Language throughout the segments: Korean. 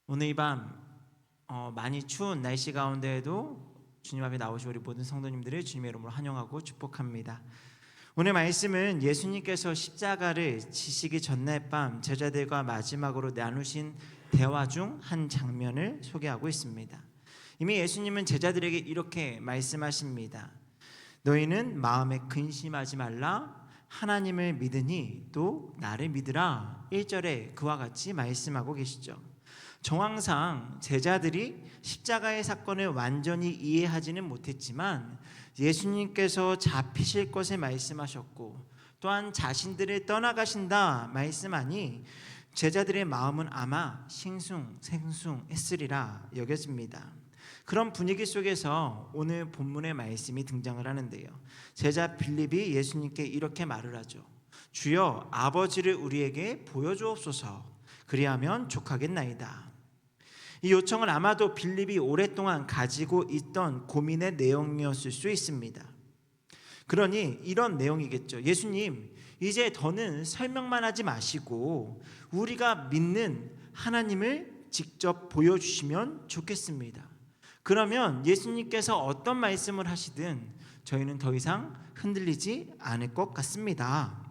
오늘 이 밤 많이 추운 날씨 가운데에도 주님 앞에 나오신 우리 모든 성도님들을 주님의 이름으로 환영하고 축복합니다. 오늘 말씀은 예수님께서 십자가를 지시기 전날 밤 제자들과 마지막으로 나누신 대화 중 한 장면을 소개하고 있습니다. 이미 예수님은 제자들에게 이렇게 말씀하십니다. 너희는 마음에 근심하지 말라. 하나님을 믿으니 또 나를 믿으라. 1절에 그와 같이 말씀하고 계시죠. 정황상 제자들이 십자가의 사건을 완전히 이해하지는 못했지만 예수님께서 잡히실 것을 말씀하셨고 또한 자신들을 떠나가신다 말씀하니 제자들의 마음은 아마 싱숭생숭했으리라 여겨집니다. 그런 분위기 속에서 오늘 본문의 말씀이 등장을 하는데요. 제자 빌립이 예수님께 이렇게 말을 하죠. 주여 아버지를 우리에게 보여주옵소서. 그리하면 족하겠나이다. 이 요청은 아마도 빌립이 오랫동안 가지고 있던 고민의 내용이었을 수 있습니다. 그러니 이런 내용이겠죠. 예수님, 이제 더는 설명만 하지 마시고 우리가 믿는 하나님을 직접 보여주시면 좋겠습니다. 그러면 예수님께서 어떤 말씀을 하시든 저희는 더 이상 흔들리지 않을 것 같습니다.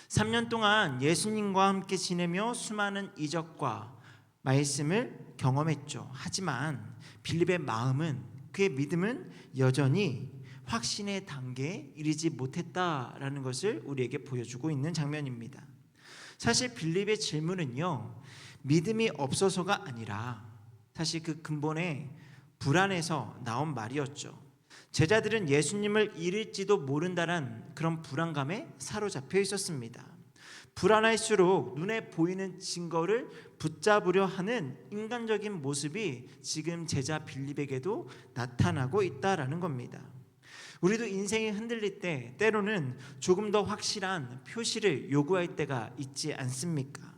3년 동안 예수님과 함께 지내며 수많은 이적과 말씀을 경험했죠. 하지만 빌립의 마음은, 그의 믿음은 여전히 확신의 단계에 이르지 못했다라는 것을 우리에게 보여주고 있는 장면입니다. 사실 빌립의 질문은요, 믿음이 없어서가 아니라 사실 그 근본에 불안해서 나온 말이었죠. 제자들은 예수님을 잃을지도 모른다는 그런 불안감에 사로잡혀 있었습니다. 불안할수록 눈에 보이는 증거를 붙잡으려 하는 인간적인 모습이 지금 제자 빌립에게도 나타나고 있다라는 겁니다. 우리도 인생이 흔들릴 때 때로는 조금 더 확실한 표시를 요구할 때가 있지 않습니까?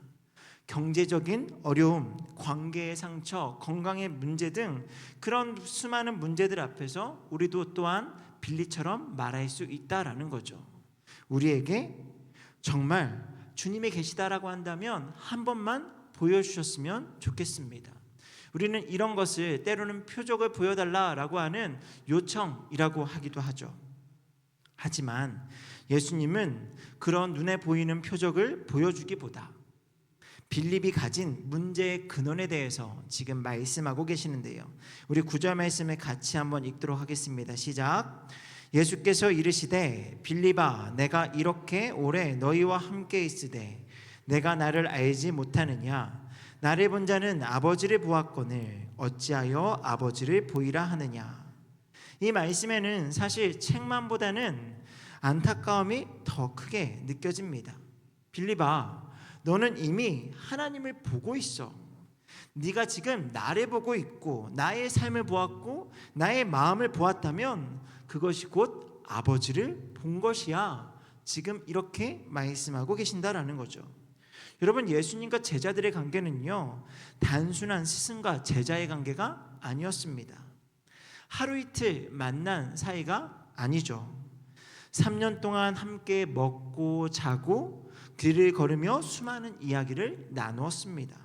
경제적인 어려움, 관계의 상처, 건강의 문제 등 그런 수많은 문제들 앞에서 우리도 또한 빌립처럼 말할 수 있다라는 거죠. 우리에게 정말 주님이 계시다라고 한다면 한 번만 보여주셨으면 좋겠습니다. 우리는 이런 것을 때로는 표적을 보여달라라고 하는 요청이라고 하기도 하죠. 하지만 예수님은 그런 눈에 보이는 표적을 보여주기보다 빌립이 가진 문제의 근원에 대해서 지금 말씀하고 계시는데요. 우리 9절 말씀을 같이 한번 읽도록 하겠습니다. 시작. 예수께서 이르시되 빌립아 내가 이렇게 오래 너희와 함께 있으되 내가 나를 알지 못하느냐. 나를 본 자는 아버지를 보았거늘 어찌하여 아버지를 보이라 하느냐. 이 말씀에는 사실 책망보다는 안타까움이 더 크게 느껴집니다. 빌립아, 너는 이미 하나님을 보고 있어. 네가 지금 나를 보고 있고 나의 삶을 보았고 나의 마음을 보았다면 그것이 곧 아버지를 본 것이야. 지금 이렇게 말씀하고 계신다라는 거죠. 여러분, 예수님과 제자들의 관계는요, 단순한 스승과 제자의 관계가 아니었습니다. 하루 이틀 만난 사이가 아니죠. 3년 동안 함께 먹고 자고 길을 걸으며 수많은 이야기를 나누었습니다.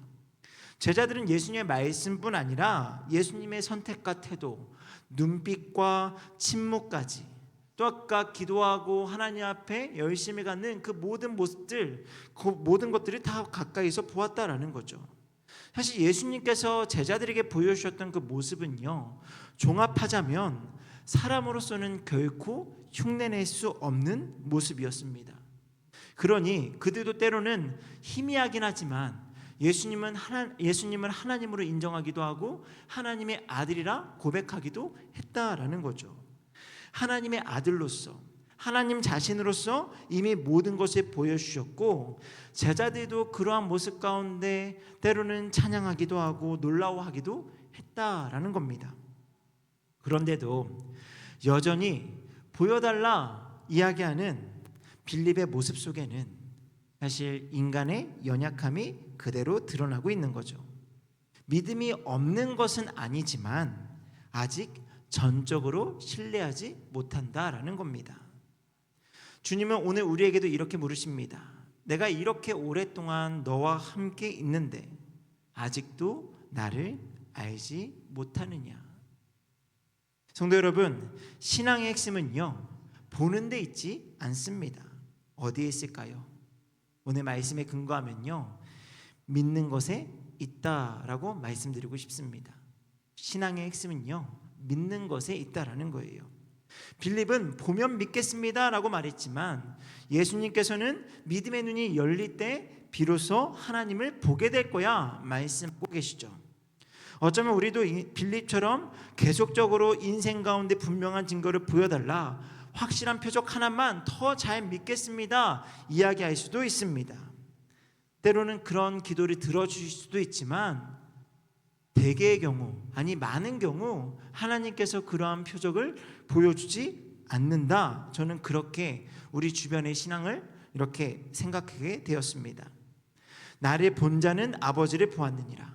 제자들은 예수님의 말씀뿐 아니라 예수님의 선택과 태도, 눈빛과 침묵까지 또 아까 기도하고 하나님 앞에 열심히 갖는 그 모든 모습들, 그 모든 것들을 다 가까이서 보았다라는 거죠. 사실 예수님께서 제자들에게 보여주셨던 그 모습은요, 종합하자면 사람으로서는 결코 흉내낼 수 없는 모습이었습니다. 그러니 그들도 때로는 희미하긴 하지만 예수님을 하나님으로 인정하기도 하고 하나님의 아들이라 고백하기도 했다라는 거죠. 하나님의 아들로서, 하나님 자신으로서 이미 모든 것을 보여주셨고 제자들도 그러한 모습 가운데 때로는 찬양하기도 하고 놀라워하기도 했다라는 겁니다. 그런데도 여전히 보여달라 이야기하는 빌립의 모습 속에는 사실 인간의 연약함이 그대로 드러나고 있는 거죠. 믿음이 없는 것은 아니지만 아직 전적으로 신뢰하지 못한다라는 겁니다. 주님은 오늘 우리에게도 이렇게 물으십니다. 내가 이렇게 오랫동안 너와 함께 있는데 아직도 나를 알지 못하느냐. 성도 여러분, 신앙의 핵심은요, 보는 데 있지 않습니다. 어디에 있을까요? 오늘 말씀에 근거하면요, 믿는 것에 있다라고 말씀드리고 싶습니다. 신앙의 핵심은요, 믿는 것에 있다라는 거예요. 빌립은 보면 믿겠습니다라고 말했지만 예수님께서는 믿음의 눈이 열릴 때 비로소 하나님을 보게 될 거야 말씀하고 계시죠. 어쩌면 우리도 빌립처럼 계속적으로 인생 가운데 분명한 증거를 보여달라, 확실한 표적 하나만 더 잘 믿겠습니다 이야기할 수도 있습니다. 때로는 그런 기도를 들어주실 수도 있지만 대개의 경우, 아니 많은 경우 하나님께서 그러한 표적을 보여주지 않는다. 저는 그렇게 우리 주변의 신앙을 이렇게 생각하게 되었습니다. 나를 본 자는 아버지를 보았느니라.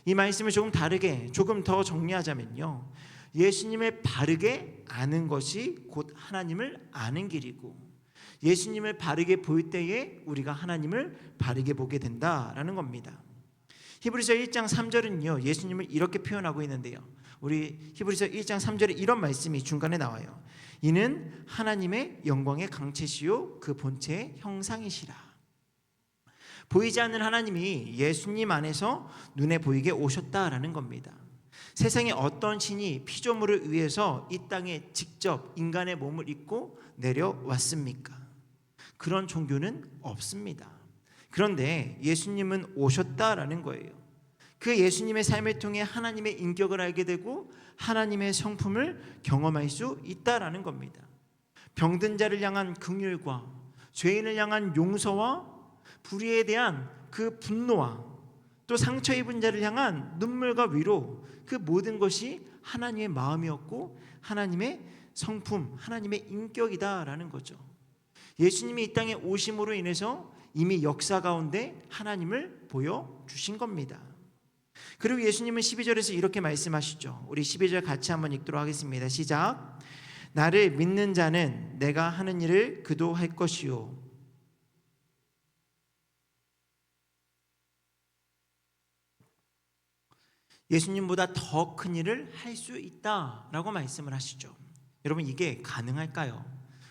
이 말씀을 조금 더 정리하자면요, 예수님을 바르게 아는 것이 곧 하나님을 아는 길이고, 예수님을 바르게 볼 때에 우리가 하나님을 바르게 보게 된다라는 겁니다. 히브리서 1장 3절은요, 예수님을 이렇게 표현하고 있는데요, 우리 히브리서 1장 3절에 이런 말씀이 중간에 나와요. 이는 하나님의 영광의 강체시요 그 본체의 형상이시라. 보이지 않는 하나님이 예수님 안에서 눈에 보이게 오셨다라는 겁니다. 세상에 어떤 신이 피조물을 위해서 이 땅에 직접 인간의 몸을 입고 내려왔습니까? 그런 종교는 없습니다. 그런데 예수님은 오셨다라는 거예요. 그 예수님의 삶을 통해 하나님의 인격을 알게 되고 하나님의 성품을 경험할 수 있다라는 겁니다. 병든 자를 향한 긍휼과 죄인을 향한 용서와 불의에 대한 그 분노와 또 상처 입은 자를 향한 눈물과 위로, 그 모든 것이 하나님의 마음이었고 하나님의 성품, 하나님의 인격이다라는 거죠. 예수님이 이 땅에 오심으로 인해서 이미 역사 가운데 하나님을 보여주신 겁니다. 그리고 예수님은 12절에서 이렇게 말씀하시죠. 우리 12절 같이 한번 읽도록 하겠습니다. 시작. 나를 믿는 자는 내가 하는 일을 그도 할 것이요 예수님보다 더 큰 일을 할 수 있다라고 말씀을 하시죠. 여러분, 이게 가능할까요?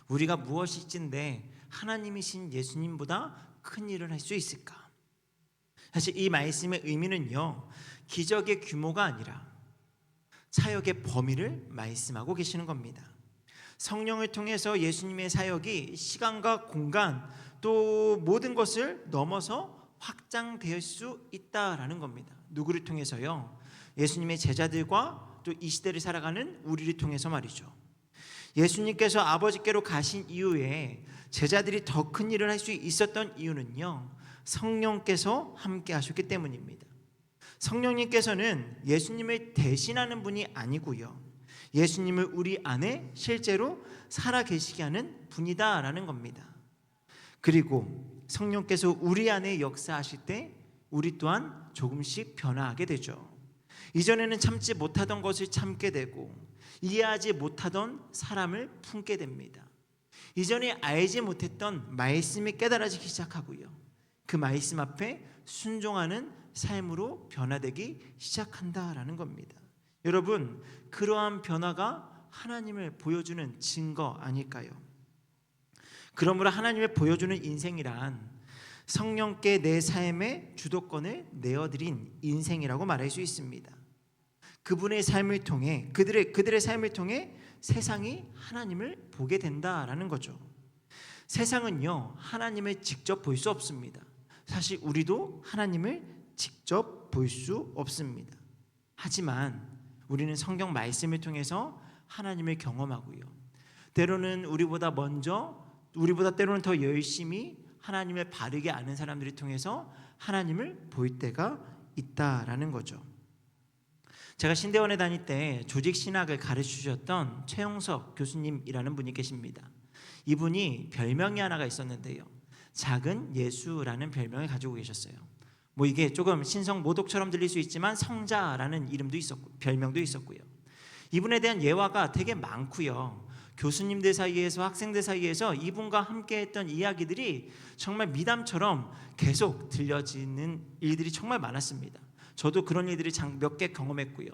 우리가 무엇일진데 하나님이신 예수님보다 큰 일을 할 수 있을까? 사실 이 말씀의 의미는요, 기적의 규모가 아니라 사역의 범위를 말씀하고 계시는 겁니다. 성령을 통해서 예수님의 사역이 시간과 공간 또 모든 것을 넘어서 확장될 수 있다라는 겁니다. 누구를 통해서요? 예수님의 제자들과 또 이 시대를 살아가는 우리를 통해서 말이죠. 예수님께서 아버지께로 가신 이후에 제자들이 더 큰 일을 할 수 있었던 이유는요, 성령께서 함께 하셨기 때문입니다. 성령님께서는 예수님을 대신하는 분이 아니고요, 예수님을 우리 안에 실제로 살아계시게 하는 분이다라는 겁니다. 그리고 성령께서 우리 안에 역사하실 때 우리 또한 조금씩 변화하게 되죠. 이전에는 참지 못하던 것을 참게 되고 이해하지 못하던 사람을 품게 됩니다. 이전에 알지 못했던 말씀이 깨달아지기 시작하고요, 그 말씀 앞에 순종하는 삶으로 변화되기 시작한다라는 겁니다. 여러분, 그러한 변화가 하나님을 보여주는 증거 아닐까요? 그러므로 하나님을 보여주는 인생이란 성령께 내 삶의 주도권을 내어드린 인생이라고 말할 수 있습니다. 그분의 삶을 통해 그들의 삶을 통해 세상이 하나님을 보게 된다라는 거죠. 세상은요, 하나님을 직접 볼 수 없습니다. 사실 우리도 하나님을 직접 볼 수 없습니다. 하지만 우리는 성경 말씀을 통해서 하나님을 경험하고요, 때로는 우리보다 때로는 더 열심히 하나님을 바르게 아는 사람들을 통해서 하나님을 볼 때가 있다라는 거죠. 제가 신대원에 다닐 때 조직신학을 가르치셨던 최영석 교수님이라는 분이 계십니다. 이분이 별명이 하나가 있었는데요, 작은 예수라는 별명을 가지고 계셨어요. 이게 조금 신성모독처럼 들릴 수 있지만 성자라는 이름도 있었고 별명도 있었고요. 이분에 대한 예화가 되게 많고요. 교수님들 사이에서, 학생들 사이에서 이분과 함께 했던 이야기들이 정말 미담처럼 계속 들려지는 일들이 정말 많았습니다. 저도 그런 일들이 몇 개 경험했고요.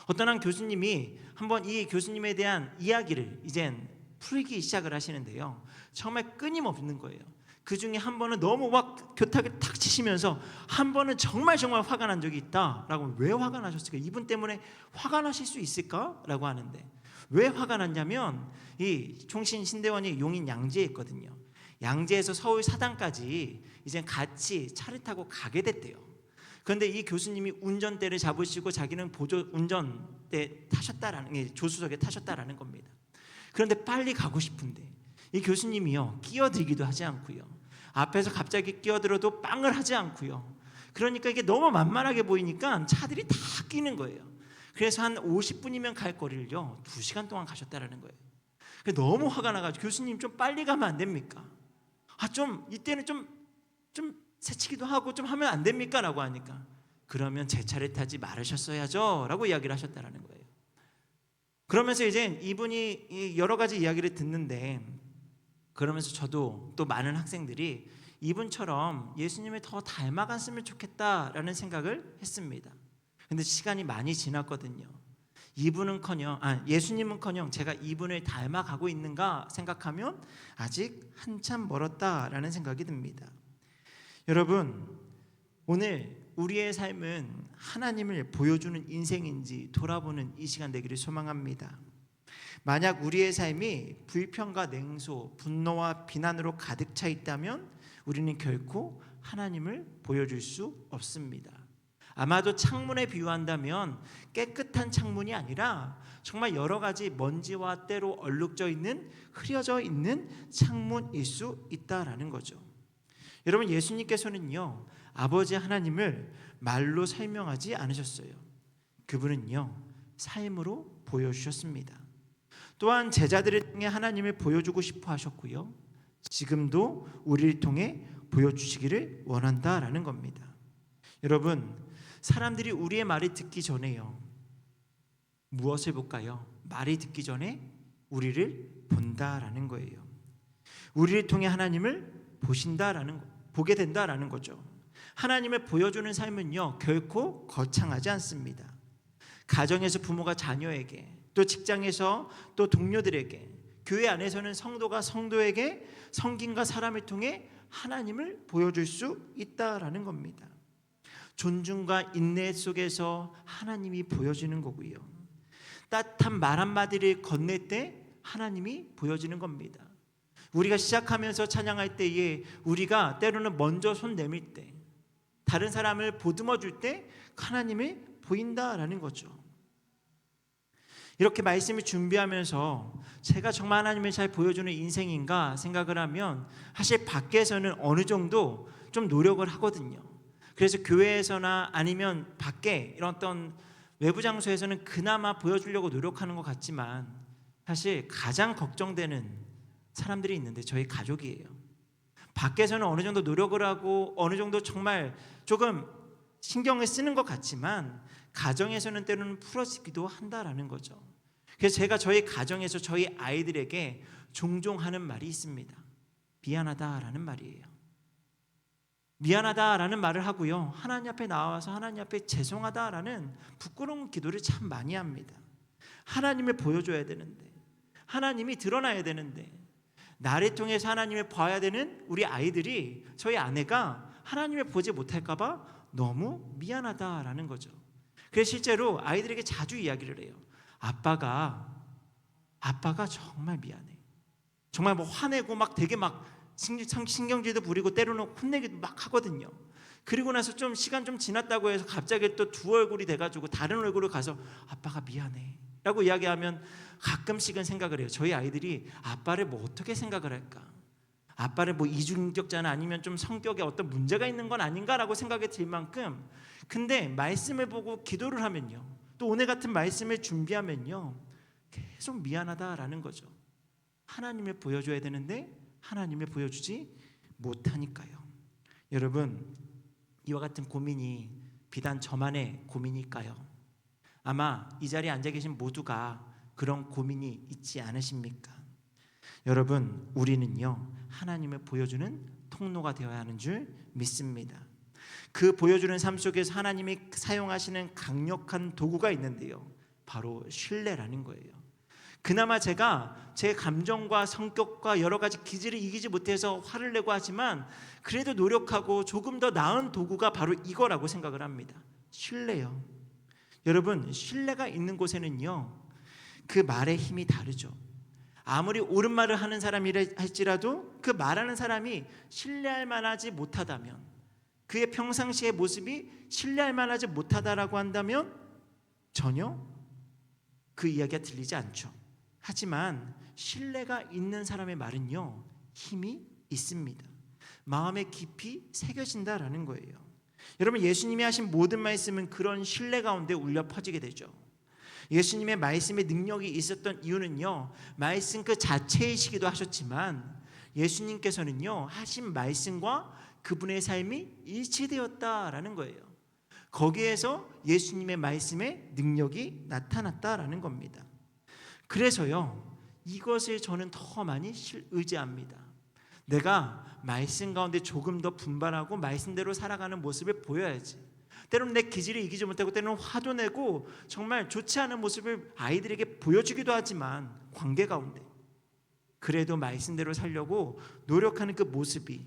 어떤 한 교수님이 한번 이 교수님에 대한 이야기를 이젠 풀기 시작을 하시는데요. 정말 끊임없는 거예요. 그 중에 한 번은 너무 막 교탁을 탁 치시면서 한 번은 정말 화가 난 적이 있다라고. 왜 화가 나셨을까? 이분 때문에 화가 나실 수 있을까라고 하는데, 왜 화가 났냐면 이 총신 신대원이 용인 양재에 있거든요. 양재에서 서울 사당까지 이제 같이 차를 타고 가게 됐대요. 그런데 이 교수님이 운전대를 잡으시고 자기는 보조 운전대 타셨다라는, 조수석에 타셨다라는 겁니다. 그런데 빨리 가고 싶은데 이 교수님이요, 끼어들기도 하지 않고요, 앞에서 갑자기 끼어들어도 빵을 하지 않고요. 그러니까 이게 너무 만만하게 보이니까 차들이 다 끼는 거예요. 그래서 한 50분이면 갈 거리를요 2시간 동안 가셨다라는 거예요. 너무 화가 나가지고, 교수님 좀 빨리 가면 안 됩니까? 좀 이때는 좀 새치기도 하고 좀 하면 안 됩니까? 라고 하니까, 그러면 제 차를 타지 말으셨어야죠 라고 이야기를 하셨다라는 거예요. 그러면서 이제 이분이 여러 가지 이야기를 듣는데, 그러면서 저도 또 많은 학생들이 이분처럼 예수님을 더 닮아갔으면 좋겠다라는 생각을 했습니다. 근데 시간이 많이 지났거든요. 예수님은커녕 제가 이분을 닮아가고 있는가 생각하면 아직 한참 멀었다라는 생각이 듭니다. 여러분, 오늘 우리의 삶은 하나님을 보여주는 인생인지 돌아보는 이 시간 되기를 소망합니다. 만약 우리의 삶이 불평과 냉소, 분노와 비난으로 가득 차 있다면 우리는 결코 하나님을 보여줄 수 없습니다. 아마도 창문에 비유한다면 깨끗한 창문이 아니라 정말 여러 가지 먼지와 때로 얼룩져 있는, 흐려져 있는 창문일 수 있다라는 거죠. 여러분, 예수님께서는요 아버지 하나님을 말로 설명하지 않으셨어요. 그분은요 삶으로 보여주셨습니다. 또한 제자들을 통해 하나님을 보여주고 싶어 하셨고요, 지금도 우리를 통해 보여주시기를 원한다라는 겁니다. 여러분, 사람들이 우리의 말을 듣기 전에요 무엇을 볼까요? 말이 듣기 전에 우리를 본다라는 거예요. 우리를 통해 하나님을 보게 된다라는 거죠. 하나님을 보여주는 삶은요 결코 거창하지 않습니다. 가정에서 부모가 자녀에게, 또 직장에서 또 동료들에게, 교회 안에서는 성도가 성도에게, 성김과 사람을 통해 하나님을 보여줄 수 있다라는 겁니다. 존중과 인내 속에서 하나님이 보여지는 거고요, 따뜻한 말 한마디를 건넬 때 하나님이 보여지는 겁니다. 우리가 시작하면서 찬양할 때에 우리가 때로는 먼저 손 내밀 때, 다른 사람을 보듬어 줄 때 하나님이 보인다라는 거죠. 이렇게 말씀을 준비하면서 제가 정말 하나님을 잘 보여주는 인생인가 생각을 하면 사실 밖에서는 어느 정도 좀 노력을 하거든요. 그래서 교회에서나 아니면 밖에 이런 어떤 외부 장소에서는 그나마 보여주려고 노력하는 것 같지만, 사실 가장 걱정되는 사람들이 있는데 저희 가족이에요. 밖에서는 어느 정도 노력을 하고 어느 정도 정말 조금 신경을 쓰는 것 같지만 가정에서는 때로는 풀어지기도 한다라는 거죠. 그래서 제가 저희 가정에서 저희 아이들에게 종종 하는 말이 있습니다. 미안하다라는 말이에요. 미안하다라는 말을 하고요, 하나님 앞에 나와서 하나님 앞에 죄송하다라는 부끄러운 기도를 참 많이 합니다. 하나님을 보여줘야 되는데, 하나님이 드러나야 되는데, 나를 통해서 하나님을 봐야 되는 우리 아이들이, 저희 아내가 하나님을 보지 못할까 봐 너무 미안하다라는 거죠. 그래서 실제로 아이들에게 자주 이야기를 해요. 아빠가 정말 미안해. 정말 화내고 막 되게 막 신경질도 부리고 때로는 혼내기도 막 하거든요. 그리고 나서 좀 시간 좀 지났다고 해서 갑자기 또 두 얼굴이 돼가지고 다른 얼굴로 가서 아빠가 미안해 라고 이야기하면 가끔씩은 생각을 해요. 저희 아이들이 아빠를 어떻게 생각을 할까? 아빠를 이중인격자나 아니면 좀 성격에 어떤 문제가 있는 건 아닌가라고 생각이 들 만큼, 근데 말씀을 보고 기도를 하면요, 또 오늘 같은 말씀을 준비하면요 계속 미안하다라는 거죠. 하나님을 보여줘야 되는데 하나님을 보여주지 못하니까요. 여러분, 이와 같은 고민이 비단 저만의 고민일까요? 아마 이 자리에 앉아 계신 모두가 그런 고민이 있지 않으십니까? 여러분, 우리는요 하나님을 보여주는 통로가 되어야 하는 줄 믿습니다. 그 보여주는 삶 속에서 하나님이 사용하시는 강력한 도구가 있는데요, 바로 신뢰라는 거예요. 그나마 제가 제 감정과 성격과 여러 가지 기질을 이기지 못해서 화를 내고 하지만 그래도 노력하고 조금 더 나은 도구가 바로 이거라고 생각을 합니다. 신뢰요. 여러분, 신뢰가 있는 곳에는요, 그 말의 힘이 다르죠. 아무리 옳은 말을 하는 사람이라 할지라도 그 말하는 사람이 신뢰할 만하지 못하다면, 그의 평상시의 모습이 신뢰할 만하지 못하다라고 한다면 전혀 그 이야기가 들리지 않죠. 하지만 신뢰가 있는 사람의 말은요, 힘이 있습니다. 마음에 깊이 새겨진다라는 거예요. 여러분, 예수님이 하신 모든 말씀은 그런 신뢰 가운데 울려 퍼지게 되죠. 예수님의 말씀의 능력이 있었던 이유는요, 말씀 그 자체이시기도 하셨지만 예수님께서는요, 하신 말씀과 그분의 삶이 일치되었다라는 거예요. 거기에서 예수님의 말씀의 능력이 나타났다라는 겁니다. 그래서요, 이것을 저는 더 많이 의지합니다. 내가 말씀 가운데 조금 더 분발하고 말씀대로 살아가는 모습을 보여야지. 때로는 내 기질을 이기지 못하고 때로는 화도 내고 정말 좋지 않은 모습을 아이들에게 보여주기도 하지만 관계 가운데 그래도 말씀대로 살려고 노력하는 그 모습이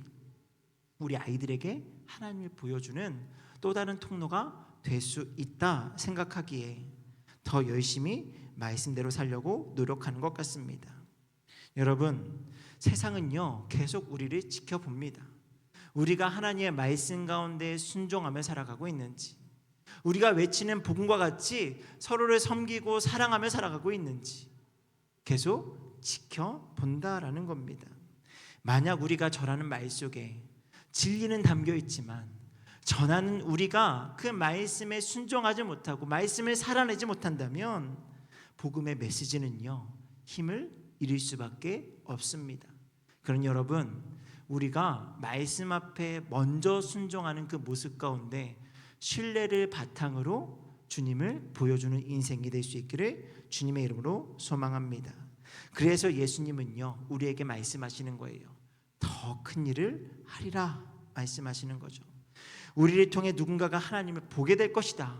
우리 아이들에게 하나님을 보여주는 또 다른 통로가 될 수 있다 생각하기에 더 열심히 말씀대로 살려고 노력하는 것 같습니다. 여러분, 세상은요, 계속 우리를 지켜봅니다. 우리가 하나님의 말씀 가운데 순종하며 살아가고 있는지, 우리가 외치는 복음과 같이 서로를 섬기고 사랑하며 살아가고 있는지 계속 지켜본다라는 겁니다. 만약 우리가 전하는 말 속에 진리는 담겨 있지만 전하는 우리가 그 말씀에 순종하지 못하고 말씀을 살아내지 못한다면 복음의 메시지는요, 힘을 잃을 수밖에 없습니다. 그러니 여러분, 우리가 말씀 앞에 먼저 순종하는 그 모습 가운데 신뢰를 바탕으로 주님을 보여주는 인생이 될 수 있기를 주님의 이름으로 소망합니다. 그래서 예수님은요, 우리에게 말씀하시는 거예요. 더 큰 일을 하리라 말씀하시는 거죠. 우리를 통해 누군가가 하나님을 보게 될 것이다.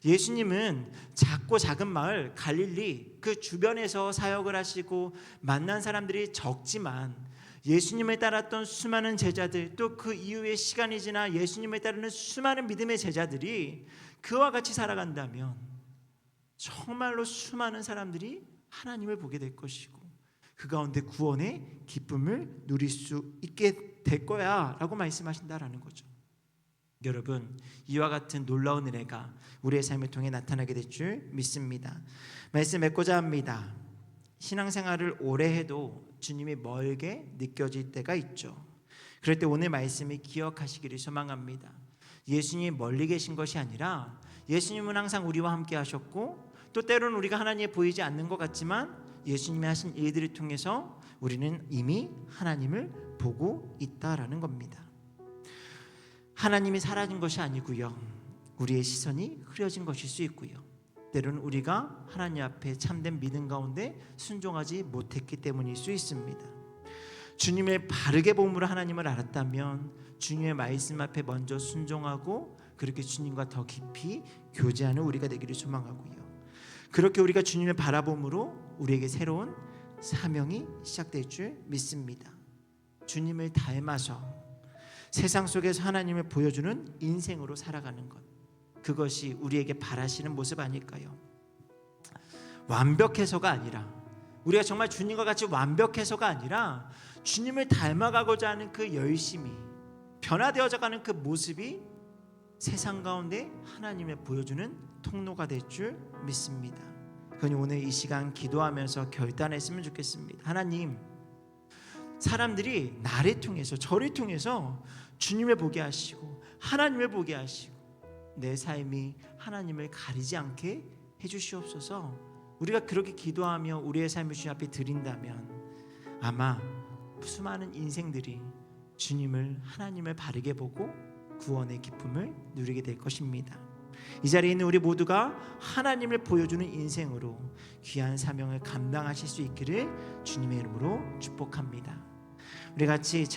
예수님은 작고 작은 마을 갈릴리 그 주변에서 사역을 하시고 만난 사람들이 적지만 예수님을 따랐던 수많은 제자들, 또 그 이후에 시간이 지나 예수님을 따르는 수많은 믿음의 제자들이 그와 같이 살아간다면 정말로 수많은 사람들이 하나님을 보게 될 것이고 그 가운데 구원의 기쁨을 누릴 수 있게 될 거야 라고 말씀하신다라는 거죠. 여러분, 이와 같은 놀라운 은혜가 우리의 삶을 통해 나타나게 될 줄 믿습니다. 말씀 맺고자 합니다. 신앙생활을 오래 해도 주님이 멀게 느껴질 때가 있죠. 그럴 때 오늘 말씀을 기억하시기를 소망합니다. 예수님이 멀리 계신 것이 아니라 예수님은 항상 우리와 함께 하셨고 또 때로는 우리가 하나님이 보이지 않는 것 같지만 예수님이 하신 일들을 통해서 우리는 이미 하나님을 보고 있다라는 겁니다. 하나님이 사라진 것이 아니고요, 우리의 시선이 흐려진 것일 수 있고요, 때로는 우리가 하나님 앞에 참된 믿음 가운데 순종하지 못했기 때문일 수 있습니다. 주님을 바르게 봄으로 하나님을 알았다면 주님의 말씀 앞에 먼저 순종하고 그렇게 주님과 더 깊이 교제하는 우리가 되기를 소망하고요, 그렇게 우리가 주님을 바라봄으로 우리에게 새로운 사명이 시작될 줄 믿습니다. 주님을 닮아서 세상 속에서 하나님을 보여주는 인생으로 살아가는 것, 그것이 우리에게 바라시는 모습 아닐까요? 완벽해서가 아니라, 우리가 정말 주님과 같이 완벽해서가 아니라 주님을 닮아가고자 하는 그 열심이, 변화되어져가는 그 모습이 세상 가운데 하나님을 보여주는 통로가 될 줄 믿습니다. 그러니 오늘 이 시간 기도하면서 결단했으면 좋겠습니다. 하나님, 사람들이 나를 통해서, 저를 통해서 주님을 보게 하시고 하나님을 보게 하시고 내 삶이 하나님을 가리지 않게 해주시옵소서. 우리가 그렇게 기도하며 우리의 삶을 주님 앞에 드린다면 아마 수많은 인생들이 주님을, 하나님을 바르게 보고 구원의 기쁨을 누리게 될 것입니다. 이 자리에 있는 우리 모두가 하나님을 보여주는 인생으로 귀한 사명을 감당하실 수 있기를 주님의 이름으로 축복합니다. 우리 같이